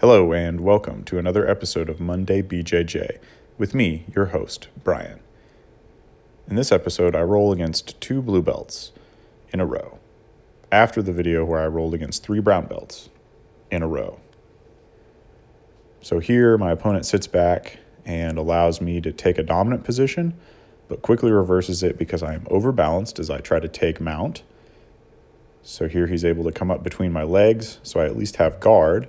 Hello and welcome to another episode of Monday BJJ with me, your host, Brian. In this episode, I roll against 2 blue belts in a row, after the video where I rolled against 3 brown belts in a row. So here, my opponent sits back and allows me to take a dominant position, but quickly reverses it because I am overbalanced as I try to take mount. So here he's able to come up between my legs, so I at least have guard.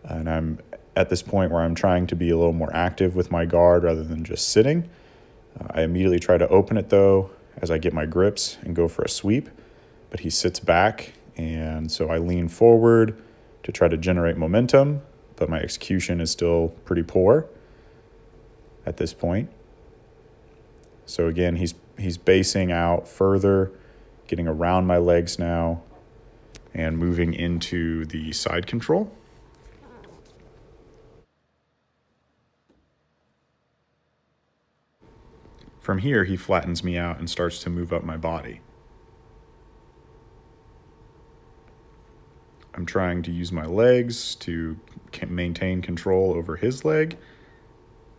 And I'm at this point where I'm trying to be a little more active with my guard rather than just sitting. I immediately try to open it, though, as I get my grips and go for a sweep. But he sits back, and so I lean forward to try to generate momentum, but my execution is still pretty poor at this point. So again, he's basing out further, getting around my legs now, and moving into the side control. From here, he flattens me out and starts to move up my body. I'm trying to use my legs to maintain control over his leg.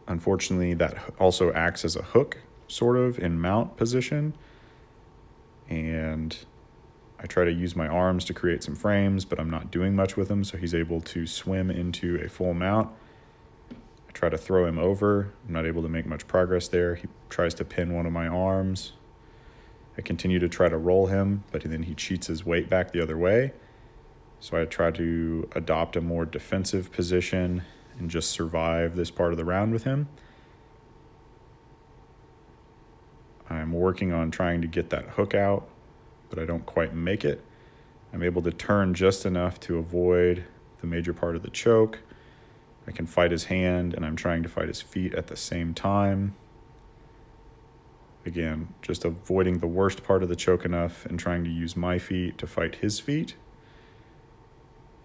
Unfortunately, that also acts as a hook, sort of, in mount position. And I try to use my arms to create some frames, but I'm not doing much with them, so he's able to swim into a full mount. I try to throw him over. I'm not able to make much progress there. He tries to pin one of my arms. I continue to try to roll him, but then he cheats his weight back the other way. So I try to adopt a more defensive position and just survive this part of the round with him. I'm working on trying to get that hook out, but I don't quite make it. I'm able to turn just enough to avoid the major part of the choke. I can fight his hand, and I'm trying to fight his feet at the same time. Again, just avoiding the worst part of the choke enough and trying to use my feet to fight his feet.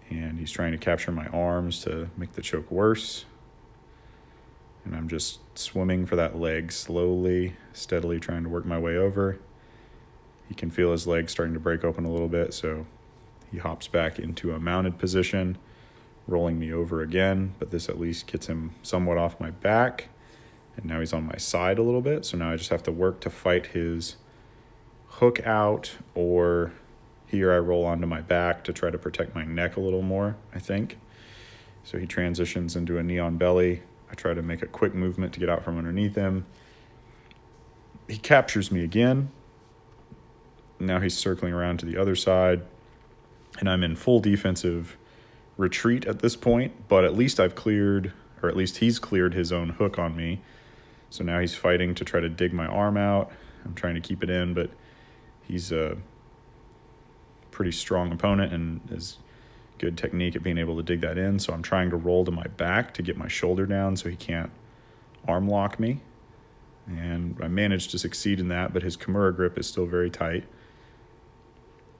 And he's trying to capture my arms to make the choke worse. And I'm just swimming for that leg slowly, steadily trying to work my way over. He can feel his leg starting to break open a little bit, so he hops back into a mounted position, rolling me over again, but this at least gets him somewhat off my back. And now he's on my side a little bit, so now I just have to work to fight his hook out, or here I roll onto my back to try to protect my neck a little more, I think. So he transitions into a knee on belly. I try to make a quick movement to get out from underneath him. He captures me again. Now he's circling around to the other side, and I'm in full defensive retreat at this point, but at least I've cleared, or at least he's cleared his own hook on me. So now he's fighting to try to dig my arm out. I'm trying to keep it in, but he's a pretty strong opponent and has good technique at being able to dig that in. So I'm trying to roll to my back to get my shoulder down so he can't arm lock me. And I managed to succeed in that, but his Kimura grip is still very tight.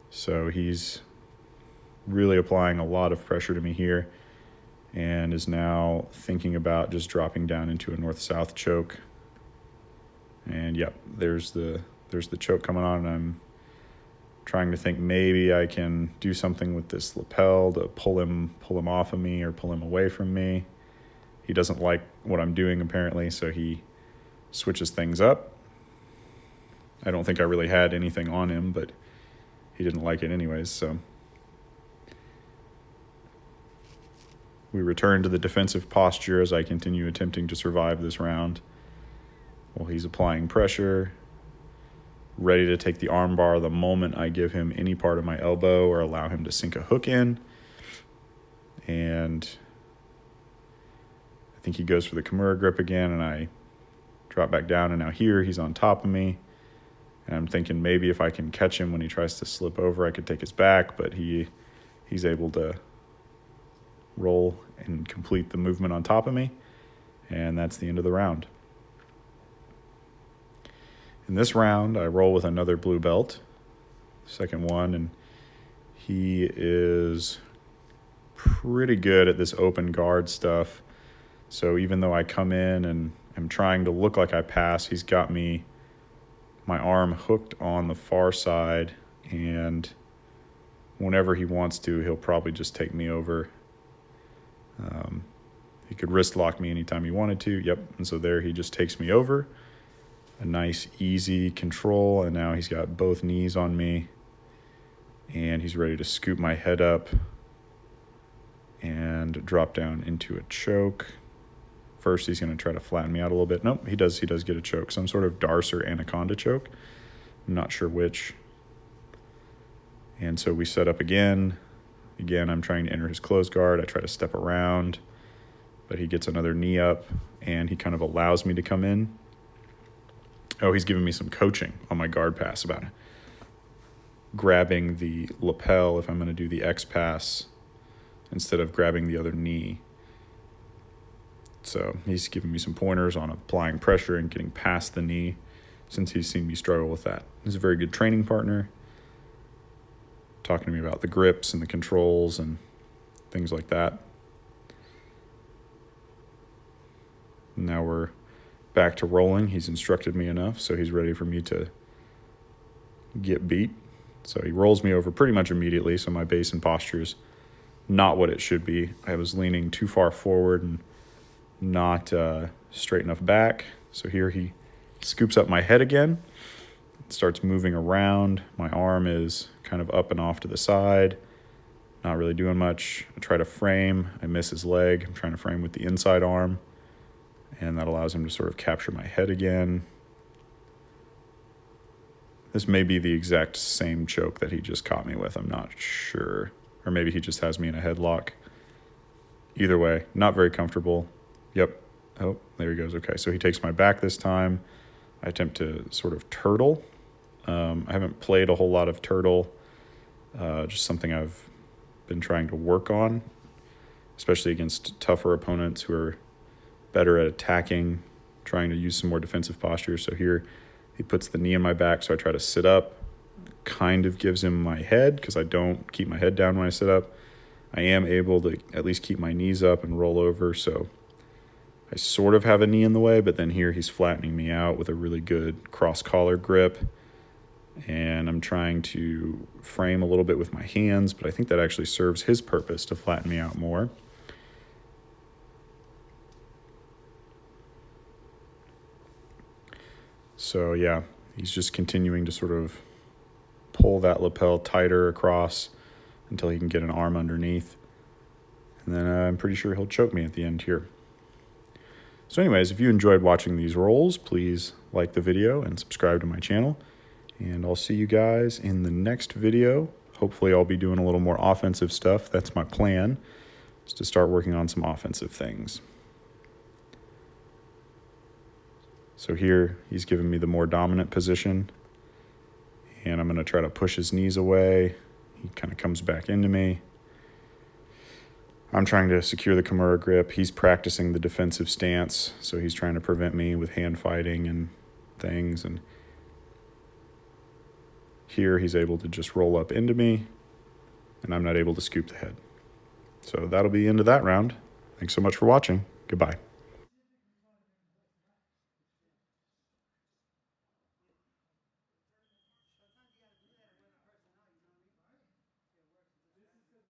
So he's really applying a lot of pressure to me here and is now thinking about just dropping down into a north-south choke. And yep, there's the choke coming on, and I'm trying to think maybe I can do something with this lapel to pull him off of me or pull him away from me. He doesn't like what I'm doing apparently, so he switches things up. I don't think I really had anything on him, but he didn't like it anyways, so we return to the defensive posture as I continue attempting to survive this round. While he's applying pressure, ready to take the arm bar the moment I give him any part of my elbow or allow him to sink a hook in. And I think he goes for the Kimura grip again, and I drop back down, and now here he's on top of me. And I'm thinking maybe if I can catch him when he tries to slip over, I could take his back, but he's able to roll and complete the movement on top of me, and that's the end of the round. In this round, I roll with another blue belt, second one, and he is pretty good at this open guard stuff. So even though I come in and I'm trying to look like I pass, he's got my arm hooked on the far side, and whenever he wants to, he'll probably just take me over. He could wrist lock me anytime he wanted to. Yep. And so there he just takes me over. A nice, easy control. And now he's got both knees on me. And he's ready to scoop my head up and drop down into a choke. First, he's going to try to flatten me out a little bit. Nope, he does get a choke. Some sort of Darce or Anaconda choke. I'm not sure which. And so we set up again. Again, I'm trying to enter his closed guard. I try to step around, but he gets another knee up, and he kind of allows me to come in. Oh, he's giving me some coaching on my guard pass about grabbing the lapel if I'm going to do the X pass instead of grabbing the other knee. So he's giving me some pointers on applying pressure and getting past the knee since he's seen me struggle with that. He's a very good training partner, talking to me about the grips and the controls and things like that. Now we're back to rolling. He's instructed me enough, so he's ready for me to get beat. So he rolls me over pretty much immediately, so my base and posture is not what it should be. I was leaning too far forward and not straight enough back. So here he scoops up my head again, starts moving around. My arm is kind of up and off to the side, not really doing much. I try to frame. I miss his leg. I'm trying to frame with the inside arm, and that allows him to sort of capture my head again. This may be the exact same choke that he just caught me with. I'm not sure. Or maybe he just has me in a headlock. Either way, not very comfortable. Yep. Oh, there he goes. Okay, so he takes my back this time. I attempt to sort of turtle. I haven't played a whole lot of turtle, just something I've been trying to work on, especially against tougher opponents who are better at attacking, trying to use some more defensive posture. So here he puts the knee in my back, so I try to sit up, kind of gives him my head because I don't keep my head down when I sit up. I am able to at least keep my knees up and roll over, so I sort of have a knee in the way, but then here he's flattening me out with a really good cross-collar grip, and I'm trying to frame a little bit with my hands, but I think that actually serves his purpose to flatten me out more. So yeah, he's just continuing to sort of pull that lapel tighter across until he can get an arm underneath. And then I'm pretty sure he'll choke me at the end here. So anyways, if you enjoyed watching these rolls, please like the video and subscribe to my channel. And I'll see you guys in the next video. Hopefully I'll be doing a little more offensive stuff. That's my plan, is to start working on some offensive things. So here he's giving me the more dominant position, and I'm going to try to push his knees away. He kind of comes back into me. I'm trying to secure the Kimura grip. He's practicing the defensive stance, so he's trying to prevent me with hand fighting and things. And here he's able to just roll up into me, and I'm not able to scoop the head. So that'll be the end of that round. Thanks so much for watching. Goodbye.